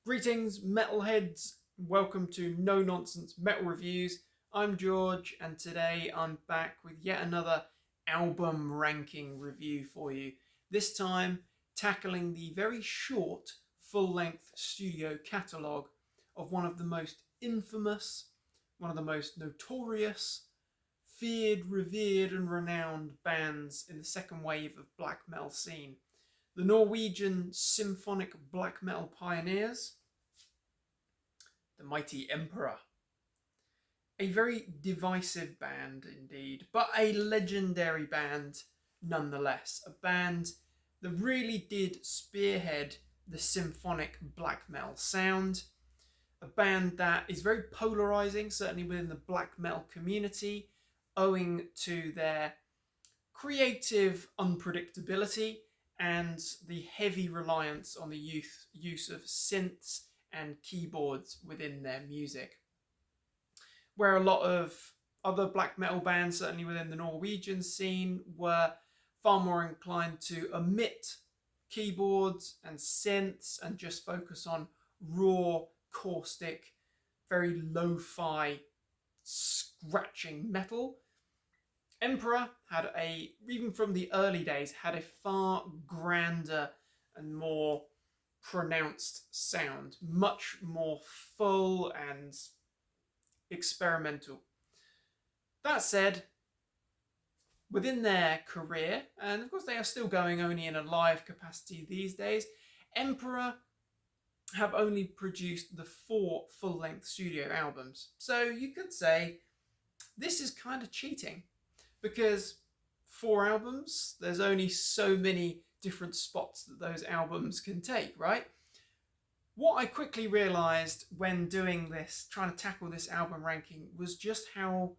Greetings, metalheads. Welcome to No Nonsense Metal Reviews. I'm George, and today I'm back with yet another album ranking review for you. This time, tackling the very short, full-length studio catalogue of one of the most infamous, one of the most notorious, feared, revered, and renowned bands in the second wave of black metal scene. The Norwegian Symphonic Black Metal pioneers, the mighty Emperor. A very divisive band indeed, but a legendary band nonetheless. A band that really did spearhead the symphonic black metal sound. A band that is very polarizing, certainly within the black metal community, owing to their creative unpredictability and the heavy reliance on the use of synths and keyboards within their music. Where a lot of other black metal bands, certainly within the Norwegian scene, were far more inclined to omit keyboards and synths and just focus on raw, caustic, very lo-fi, scratching metal. Emperor had even from the early days, had a far grander and more pronounced sound, much more full and experimental. That said, within their career, and of course they are still going only in a live capacity these days, Emperor have only produced the 4 full-length studio albums. So you could say this is kind of cheating, because 4 albums, there's only so many different spots that those albums can take, right? What I quickly realized when doing this, trying to tackle this album ranking, was just how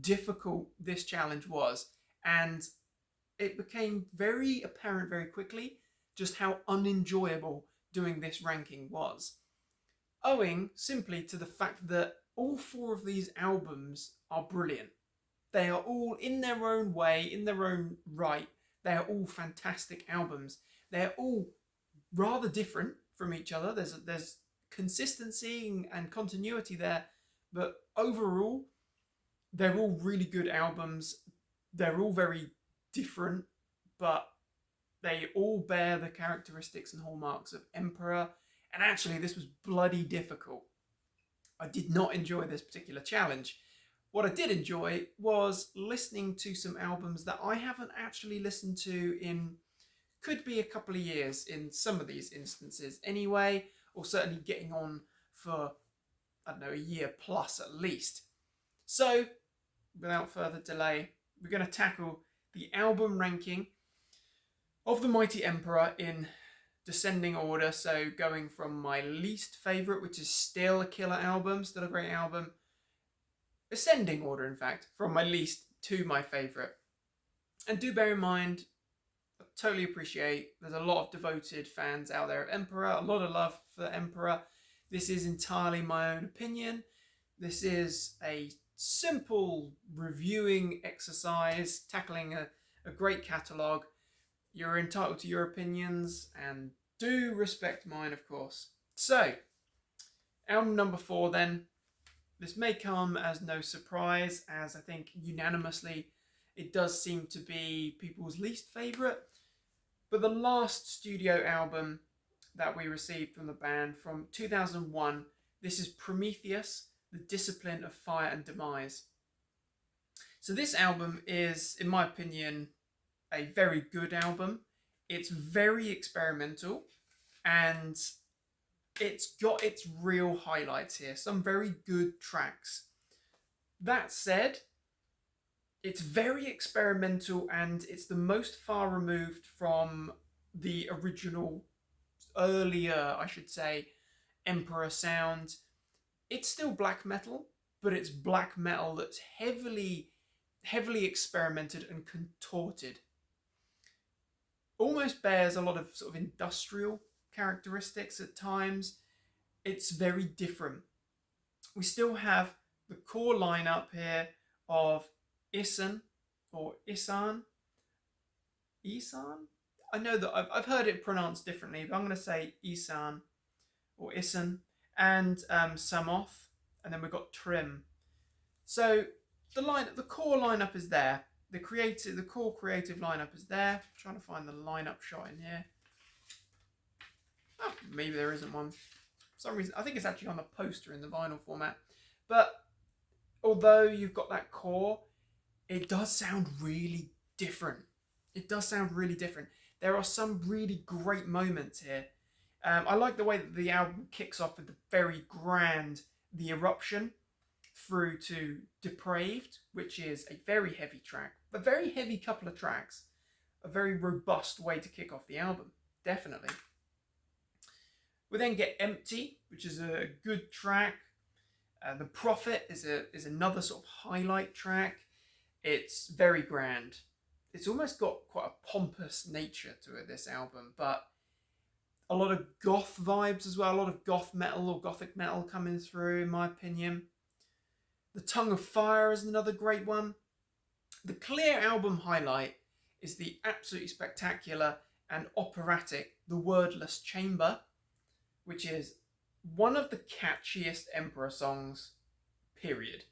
difficult this challenge was. And it became very apparent very quickly just how unenjoyable doing this ranking was. Owing simply to the fact that all 4 of these albums are brilliant. They are all, in their own way, in their own right, they are all fantastic albums. They're all rather different from each other. There's consistency and continuity there, but overall, they're all really good albums. They're all very different, but they all bear the characteristics and hallmarks of Emperor. And actually, this was bloody difficult. I did not enjoy this particular challenge. What I did enjoy was listening to some albums that I haven't actually listened to in, could be a couple of years in some of these instances anyway, or certainly getting on for, I don't know, a year plus at least. So, without further delay, we're going to tackle the album ranking of the Mighty Emperor in descending order. So going from my least favourite, which is still a killer album, still a great album, ascending order, in fact, from my least to my favourite. And do bear in mind, I totally appreciate there's a lot of devoted fans out there of Emperor, a lot of love for Emperor. This is entirely my own opinion. This is a simple reviewing exercise, tackling a great catalogue. You're entitled to your opinions, and do respect mine, of course. So, album number 4 then. This may come as no surprise, as I think unanimously it does seem to be people's least favourite. But the last studio album that we received from the band from 2001, this is Prometheus, The Discipline of Fire and Demise. So this album is, in my opinion, a very good album. It's very experimental, and it's got its real highlights here. Some very good tracks. That said, it's very experimental, and it's the most far removed from the original, earlier, I should say, Emperor sound. It's still black metal, but it's black metal that's heavily experimented and contorted. Almost bears a lot of sort of industrial characteristics at times. It's very different. We still have the core lineup here of Isan or Isan. Isan? I know that I've heard it pronounced differently, but I'm going to say Isan. or Issen, and Samoth, and then we've got Trim. So the core lineup is there. The core creative lineup is there. I'm trying to find the lineup shot in here. Oh, maybe there isn't one. For some reason, I think it's actually on the poster in the vinyl format. But although you've got that core, it does sound really different. It does sound really different. There are some really great moments here. I like the way that the album kicks off with the very grand The Eruption through to Depraved, which is a very heavy track, a very heavy couple of tracks, a very robust way to kick off the album, definitely. We then get Empty, which is a good track. The Prophet is another sort of highlight track. It's very grand. It's almost got quite a pompous nature to it, this album, but a lot of goth vibes as well, a lot of goth metal or gothic metal coming through, in my opinion. The Tongue of Fire is another great one. The clear album highlight is the absolutely spectacular and operatic The Wordless Chamber, which is one of the catchiest Emperor songs, period.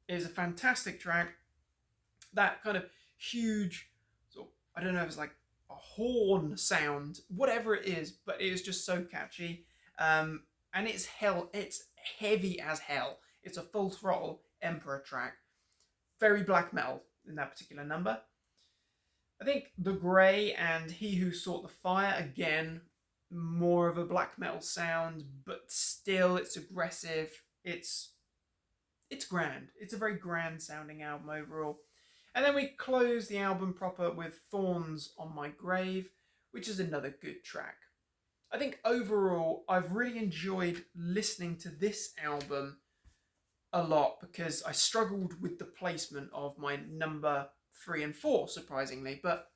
It is a fantastic track. That kind of huge, sort of, I don't know if it's like a horn sound, whatever it is, but it is just so catchy. And it's heavy as hell. It's a full throttle Emperor track. Very black metal in that particular number. I think The Grey and He Who Sought the Fire, again, more of a black metal sound, but still it's aggressive. It's grand. It's a very grand sounding album overall. And then we close the album proper with Thorns on My Grave, which is another good track. I think overall I've really enjoyed listening to this album a lot because I struggled with the placement of my number 3 and 4, surprisingly, but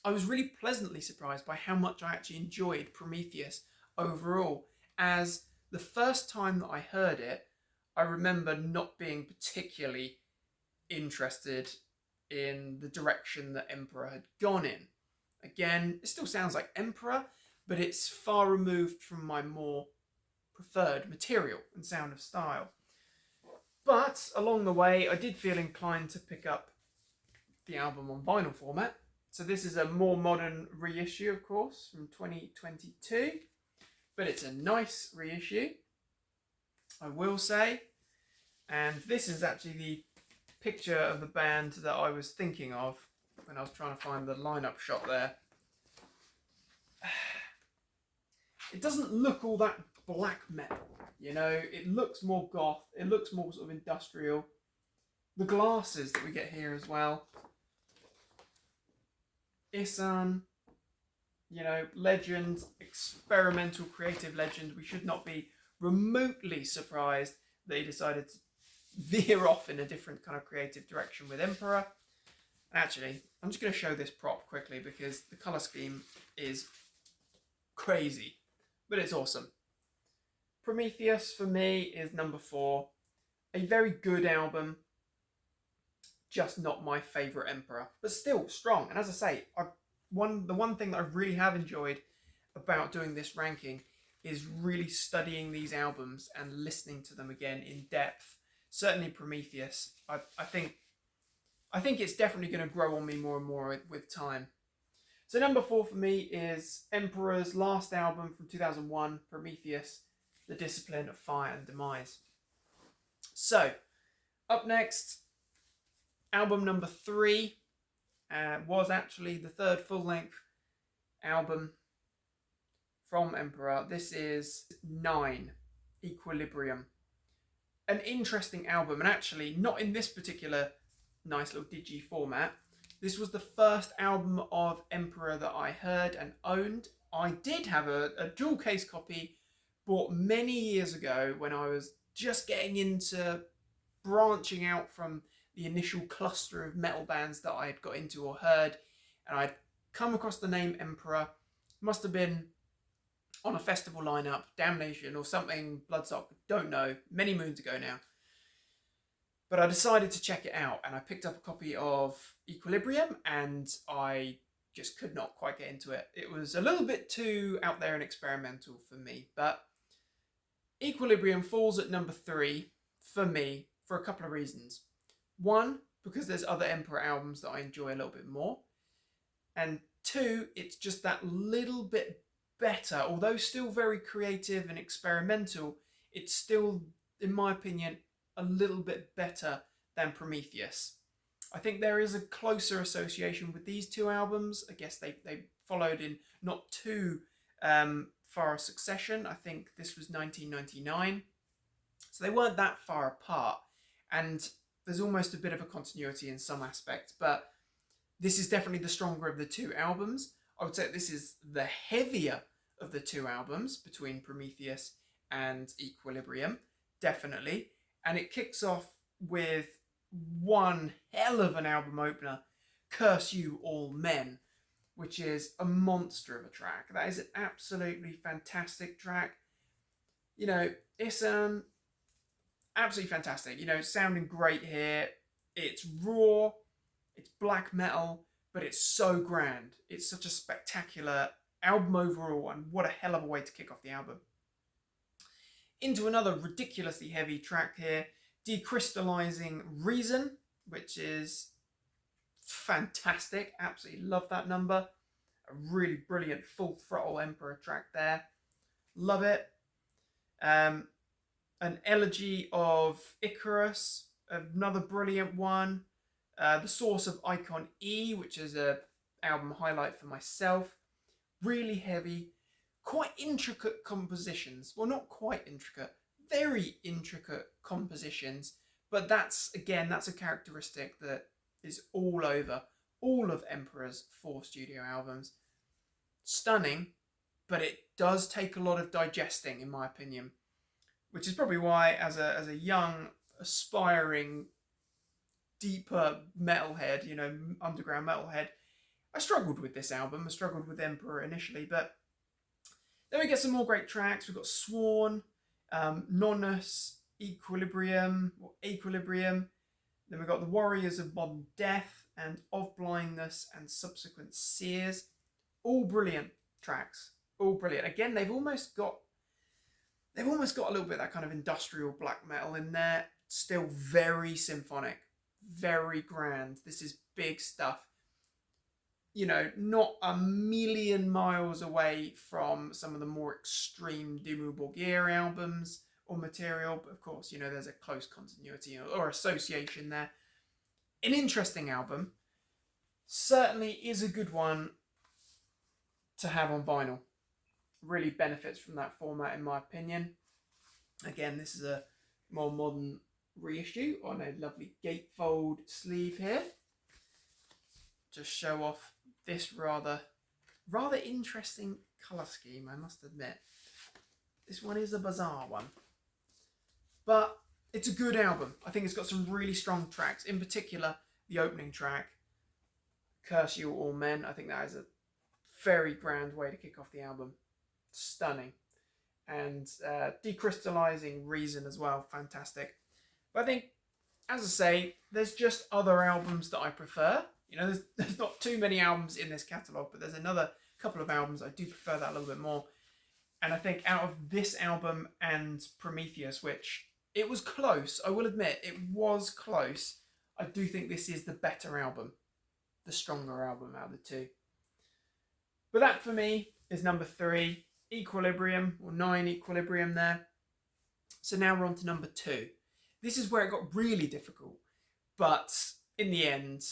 I was really pleasantly surprised by how much I actually enjoyed Prometheus overall. As the first time that I heard it, I remember not being particularly interested in the direction that Emperor had gone in. Again, it still sounds like Emperor, but it's far removed from my more preferred material and sound of style. But along the way, I did feel inclined to pick up the album on vinyl format. So this is a more modern reissue, of course, from 2022. But it's a nice reissue, I will say. And this is actually the picture of the band that I was thinking of when I was trying to find the lineup shot there. It doesn't look all that black metal, you know, it looks more goth, it looks more sort of industrial. The glasses that we get here as well. Isan, you know, legend, experimental creative legend. We should not be remotely surprised that he decided to veer off in a different kind of creative direction with Emperor. Actually, I'm just going to show this prop quickly because the colour scheme is crazy, but it's awesome. Prometheus for me is number 4. A very good album, just not my favourite Emperor, but still strong. And as I say, the one thing that I really have enjoyed about doing this ranking is really studying these albums and listening to them again in depth. Certainly Prometheus, I think it's definitely going to grow on me more and more with time. So number 4 for me is Emperor's last album from 2001, Prometheus, The Discipline of Fire and Demise. So, up next, album number 3 was actually the third full-length album from Emperor. This is 9, Equilibrium. An interesting album, and actually not in this particular nice little digi format. This was the first album of Emperor that I heard and owned. I did have a dual case copy bought many years ago when I was just getting into branching out from the initial cluster of metal bands that I had got into or heard, and I'd come across the name Emperor. Must have been on a festival lineup, Damnation or something, Bloodstock, don't know, many moons ago now. But I decided to check it out, and I picked up a copy of Equilibrium, and I just could not quite get into it. It was a little bit too out there and experimental for me, but Equilibrium falls at number 3 for me for a couple of reasons. One, because there's other Emperor albums that I enjoy a little bit more. And two, it's just that little bit better. Although still very creative and experimental, it's still, in my opinion, a little bit better than Prometheus. I think there is a closer association with these two albums. I guess they followed in not too far a succession. I think this was 1999. So they weren't that far apart. And there's almost a bit of a continuity in some aspects. But this is definitely the stronger of the two albums. I would say this is the heavier of the two albums between Prometheus and Equilibrium. Definitely. And it kicks off with one hell of an album opener, Curse You All Men, which is a monster of a track. That is an absolutely fantastic track. You know, it's absolutely fantastic. You know, sounding great here. It's raw, it's black metal, but it's so grand. It's such a spectacular album overall, and what a hell of a way to kick off the album. Into another ridiculously heavy track here, Decrystallizing Reason, which is fantastic. Absolutely love that number. A really brilliant full throttle Emperor track there. Love it. An Elegy of Icarus, another brilliant one. The Source of Icon E, which is an album highlight for myself. Really heavy, quite intricate compositions. Well, not quite intricate, very intricate compositions. But that's a characteristic that is all over all of Emperor's 4 studio albums. Stunning, but it does take a lot of digesting, in my opinion. Which is probably why, as a young, aspiring, deeper metalhead, underground metalhead, I struggled with this album. I struggled with Emperor initially, but then we get some more great tracks. We've got Sworn, Nonus, Equilibrium. Then we've got The Warriors of Modern Death and Of Blindness and Subsequent Sears. All brilliant tracks. All brilliant. Again, they've almost got a little bit of that kind of industrial black metal in there. Still very symphonic, very grand. This is big stuff. Not a million miles away from some of the more extreme Dimmu Borgir albums or material. But of course, there's a close continuity or association there. An interesting album. Certainly is a good one to have on vinyl. Really benefits from that format, in my opinion. Again, this is a more modern reissue on a lovely gatefold sleeve here. Just show off this rather interesting colour scheme, I must admit. This one is a bizarre one. But it's a good album. I think it's got some really strong tracks. In particular, the opening track, Curse You All Men. I think that is a very grand way to kick off the album. Stunning. And Decrystallizing Reason as well. Fantastic. But I think, as I say, there's just other albums that I prefer. There's not too many albums in this catalogue, but there's another couple of albums I do prefer that a little bit more. And I think out of this album and Prometheus, which it was close, I will admit, it was close, I do think this is the better album. The stronger album out of the two. But that, for me, is number 3. Equilibrium, or 9 Equilibrium there. So now we're on to number 2. This is where it got really difficult. But in the end,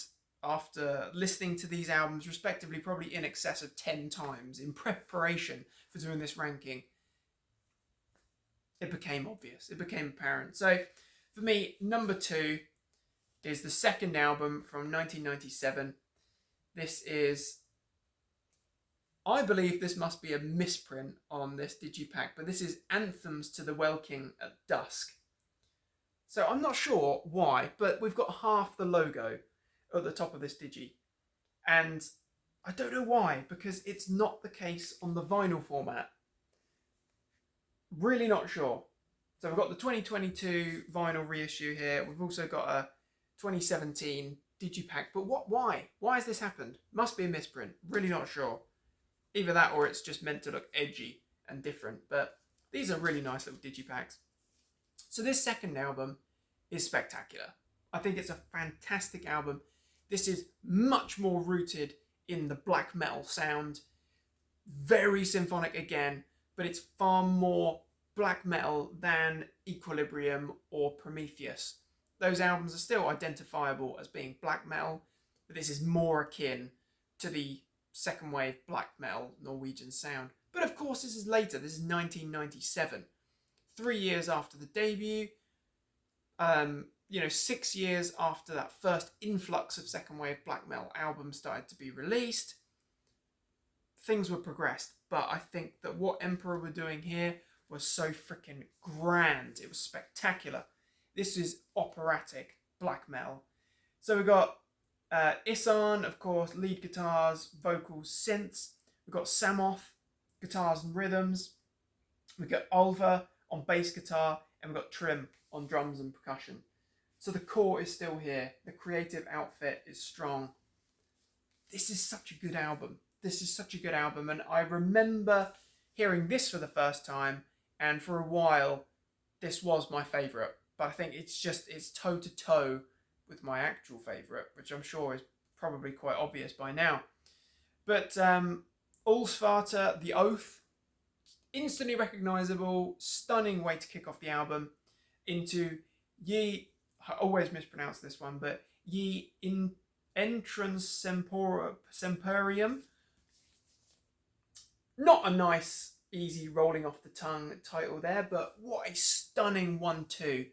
after listening to these albums respectively probably in excess of 10 times in preparation for doing this ranking, it became obvious. It became apparent. So for me, number 2 is the second album from 1997. This is, I believe this must be a misprint on this digipack, but this is Anthems to the Welkin at Dusk. So I'm not sure why, but we've got half the logo at the top of this digi. And I don't know why, because it's not the case on the vinyl format. Really not sure. So we've got the 2022 vinyl reissue here. We've also got a 2017 digipack. But why? Why has this happened? Must be a misprint. Really not sure. Either that or it's just meant to look edgy and different. But these are really nice little digipacks. So this second album is spectacular. I think it's a fantastic album. This is much more rooted in the black metal sound. Very symphonic again, but it's far more black metal than Equilibrium or Prometheus. Those albums are still identifiable as being black metal, but this is more akin to the second wave black metal Norwegian sound. But of course, this is later. This is 1997, 3 years after the debut. 6 years after that first influx of second wave black metal albums started to be released. Things were progressed, but I think that what Emperor were doing here was so freaking grand. It was spectacular. This is operatic black metal. So we got Isan, of course, lead guitars, vocals, synths. We've got Samoth, guitars and rhythms. We've got Ulva on bass guitar, and we've got Trim on drums and percussion. So the core is still here. The creative outfit is strong. This is such a good album. And I remember hearing this for the first time, and for a while, this was my favourite. But I think it's toe to toe with my actual favourite, which I'm sure is probably quite obvious by now. But Allsvater, The Oath, instantly recognisable, stunning way to kick off the album into Ye, I always mispronounce this one, but Ye in Entrance Semporium. Not a nice, easy, rolling off the tongue title there, but what a stunning 1-2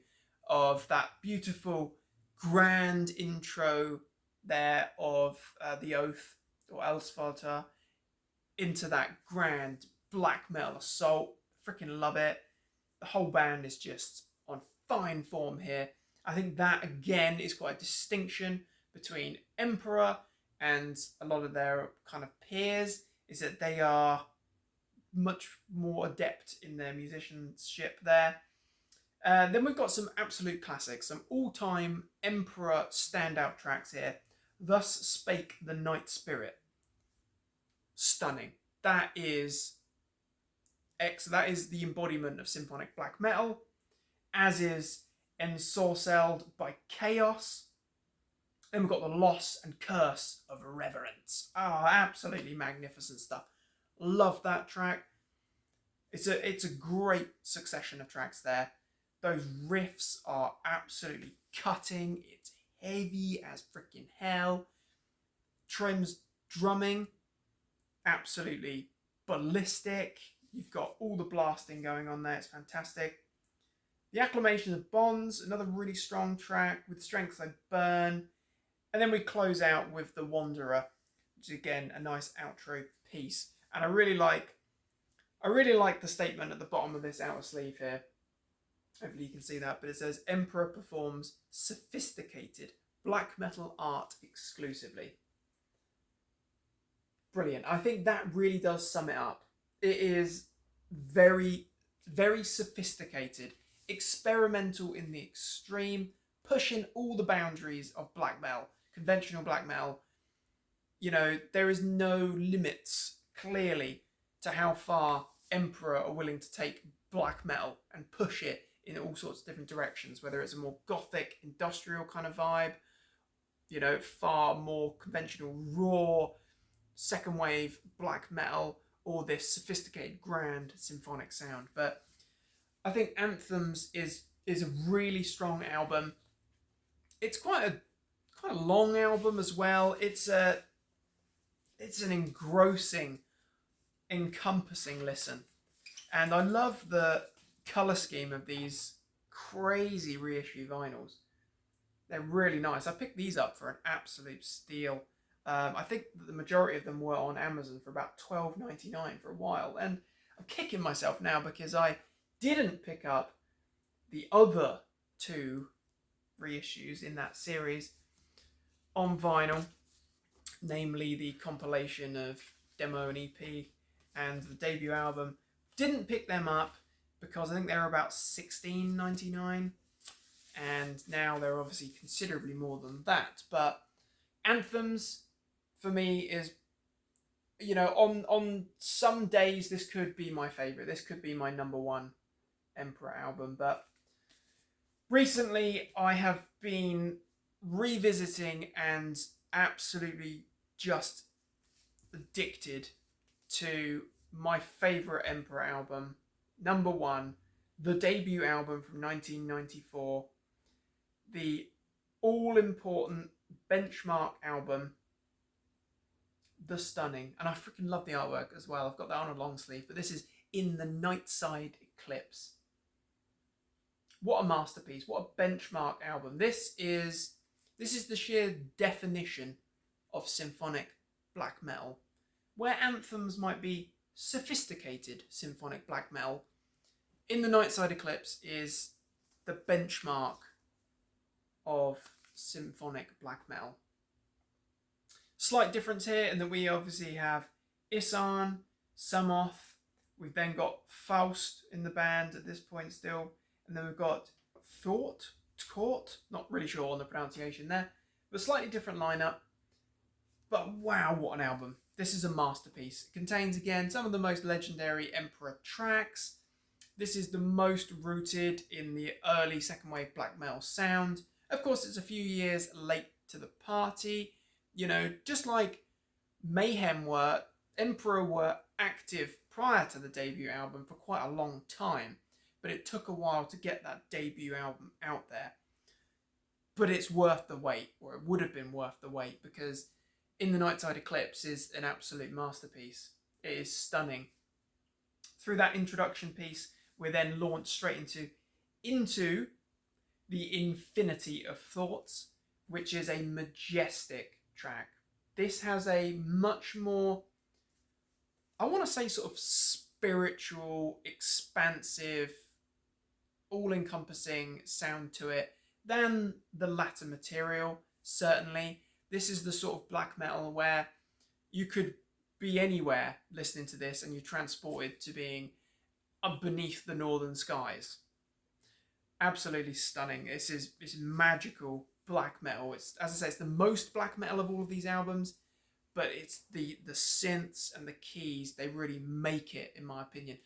of that beautiful, grand intro there of The Oath, or Allsvater, into that grand black metal assault. Freaking love it. The whole band is just on fine form here. I think that, again, is quite a distinction between Emperor and a lot of their kind of peers, is that they are much more adept in their musicianship there. Then we've got some absolute classics, some all-time Emperor standout tracks here. Thus Spake the Night Spirit. Stunning. That is the embodiment of symphonic black metal, as is Ensorcelled by Chaos. Then we've got The Loss and Curse of Reverence. Absolutely magnificent stuff. Love that track. It's a great succession of tracks there. Those riffs are absolutely cutting. It's heavy as freaking hell. Trim's drumming, absolutely ballistic. You've got all the blasting going on there. It's fantastic. The Acclamation of Bonds, another really strong track. With Strength I Burn. And then we close out with The Wanderer, which is again a nice outro piece. And I really like the statement at the bottom of this outer sleeve here. Hopefully you can see that, but it says Emperor performs sophisticated black metal art exclusively. Brilliant. I think that really does sum it up. It is very, very sophisticated, experimental in the extreme, pushing all the boundaries of black metal, conventional black metal. There is no limits, clearly, to how far Emperor are willing to take black metal and push it in all sorts of different directions, whether it's a more gothic, industrial kind of vibe, far more conventional, raw, second wave black metal, or this sophisticated, grand symphonic sound. But I think Anthems is a really strong album. It's quite a long album as well. It's an engrossing, encompassing listen. And I love the colour scheme of these crazy reissue vinyls. They're really nice. I picked these up for an absolute steal. I think the majority of them were on Amazon for about $12.99 for a while. And I'm kicking myself now because I didn't pick up the other two reissues in that series on vinyl, namely the compilation of demo and EP and the debut album. Didn't pick them up because I think they were about $16.99, and now they're obviously considerably more than that. But Anthems, for me, you know, on some days this could be my favorite. This could be my number one Emperor album. But recently I have been revisiting and absolutely just addicted to my favorite Emperor album, number one, the debut album from 1994, the all important benchmark album, The Stunning. And I freaking love the artwork as well. I've got that on a long sleeve, but this is In the Nightside Eclipse. What a masterpiece. What a benchmark album. This is the sheer definition of symphonic black metal. Where anthems might be sophisticated symphonic black metal, In the Nightside Eclipse is the benchmark of symphonic black metal. Slight difference here in that we obviously have Isan, Samoth, we've then got Faust in the band at this point still, and then we've got Court, not really sure on the pronunciation there, but slightly different lineup. But wow, what an album. This is a masterpiece. It contains, again, some of the most legendary Emperor tracks. This is the most rooted in the early second wave black metal sound. Of course, it's a few years late to the party. You know, just like Mayhem were, Emperor were active prior to the debut album for quite a long time. But it took a while to get that debut album out there. But it's worth the wait, or it would have been worth the wait, because In the Nightside Eclipse is an absolute masterpiece. It is stunning. Through that introduction piece, we're then launched straight into the Infinity of Thoughts, which is a majestic track. This has a much more, I want to say, sort of spiritual, expansive, all-encompassing sound to it than the latter material, certainly. This is the sort of black metal where you could be anywhere listening to this and you're transported to being up beneath the northern skies. Absolutely stunning. This is magical black metal. It's, as I say, it's the most black metal of all of these albums, but it's the synths and the keys, they really make it, in my opinion.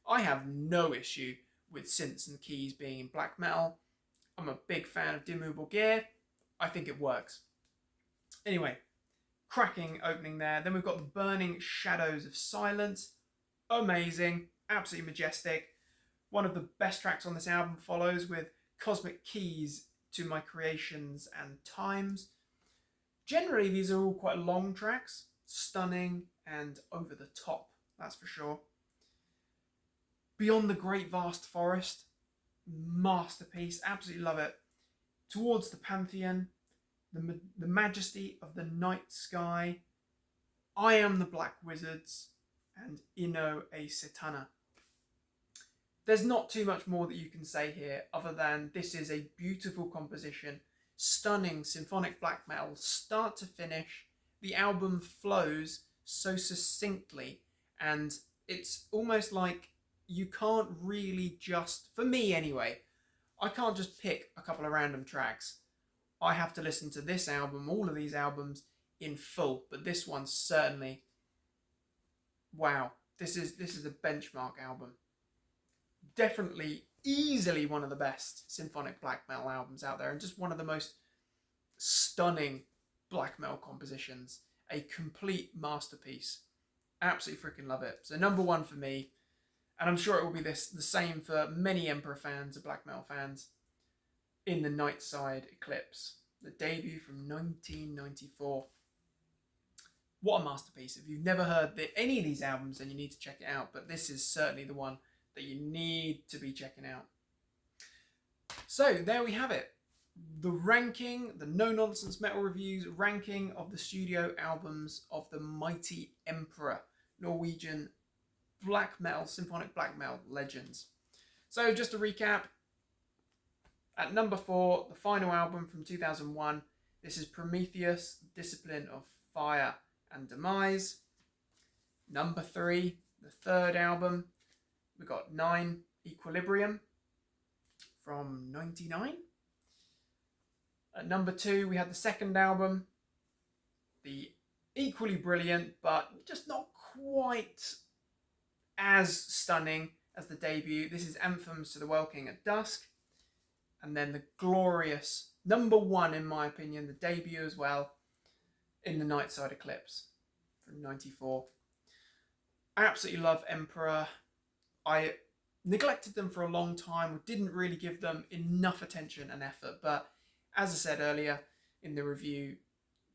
I have no issue with synths and keys being in black metal. I'm a big fan of Dim Movable Gear. I think it works. Anyway, cracking opening there. Then we've got the Burning Shadows of Silence. Amazing, absolutely majestic. One of the best tracks on this album follows with Cosmic Keys to My Creations and Times. Generally, these are all quite long tracks, stunning and over the top, that's for sure. Beyond the Great Vast Forest, masterpiece, absolutely love it. Towards the Pantheon, the Majesty of the Night Sky, I Am the Black Wizards, and Inno a Satana. There's not too much more that you can say here other than this is a beautiful composition, stunning symphonic black metal, start to finish. The album flows so succinctly, and it's almost like you can't really just, for me anyway, I can't just pick a couple of random tracks. I have to listen to this album, all of these albums, in full. But this one certainly, wow, this is a benchmark album. Definitely, easily one of the best symphonic black metal albums out there, and just one of the most stunning black metal compositions. A complete masterpiece. Absolutely freaking love it. So number one for me, and I'm sure it will be the same for many Emperor fans and black metal fans, In the Nightside Eclipse, the debut from 1994. What a masterpiece. If you've never heard any of these albums, then you need to check it out, but this is certainly the one that you need to be checking out. So there we have it. The ranking, the No Nonsense Metal Reviews ranking of the studio albums of the mighty Emperor, Norwegian black metal, symphonic black metal legends. So just to recap, at number 4, the final album from 2001, this is Prometheus, Discipline of Fire and Demise. Number 3, the third album, we got 9, Equilibrium from 99. At number 2, we had the second album, the equally brilliant, but just not quite as stunning as the debut. This is Anthems to the Welking at Dusk, and then the glorious #1, in my opinion, the debut as well, In the Nightside Eclipse from '94. I absolutely love Emperor. I neglected them for a long time, didn't really give them enough attention and effort, but as I said earlier in the review,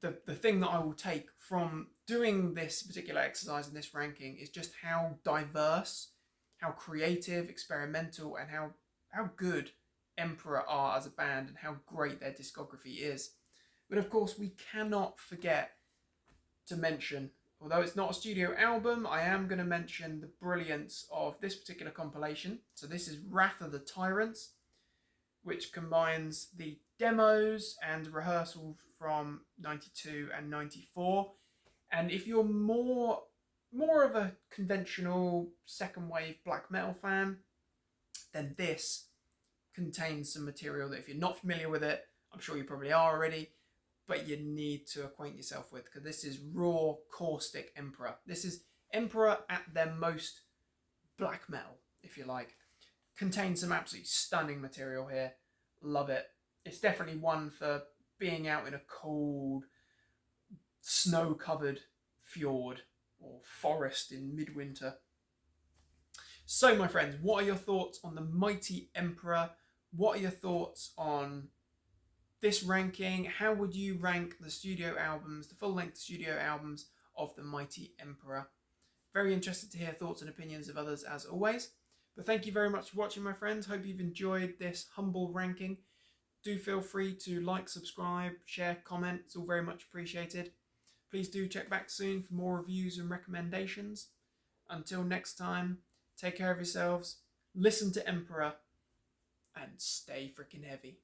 the thing that I will take from doing this particular exercise and this ranking is just how diverse, how creative, experimental, and how good Emperor are as a band and how great their discography is. But of course, we cannot forget to mention, although it's not a studio album, I am going to mention the brilliance of this particular compilation. So this is Wrath of the Tyrants, which combines the demos and rehearsals from '92 and '94. And if you're more of a conventional second wave black metal fan, then this contains some material that if you're not familiar with it, I'm sure you probably are already, but you need to acquaint yourself with, because this is raw, caustic Emperor. This is Emperor at their most black metal, if you like. Contains some absolutely stunning material here. Love it. It's definitely one for being out in a cold, snow-covered fjord or forest in midwinter. So, my friends, what are your thoughts on the mighty Emperor? What are your thoughts on this ranking? How would you rank the studio albums, the full-length studio albums of the mighty Emperor? Very interested to hear thoughts and opinions of others as always. But thank you very much for watching, my friends. Hope you've enjoyed this humble ranking. Do feel free to like, subscribe, share, comment. It's all very much appreciated. Please do check back soon for more reviews and recommendations. Until next time, take care of yourselves, listen to Emperor, and stay freaking heavy.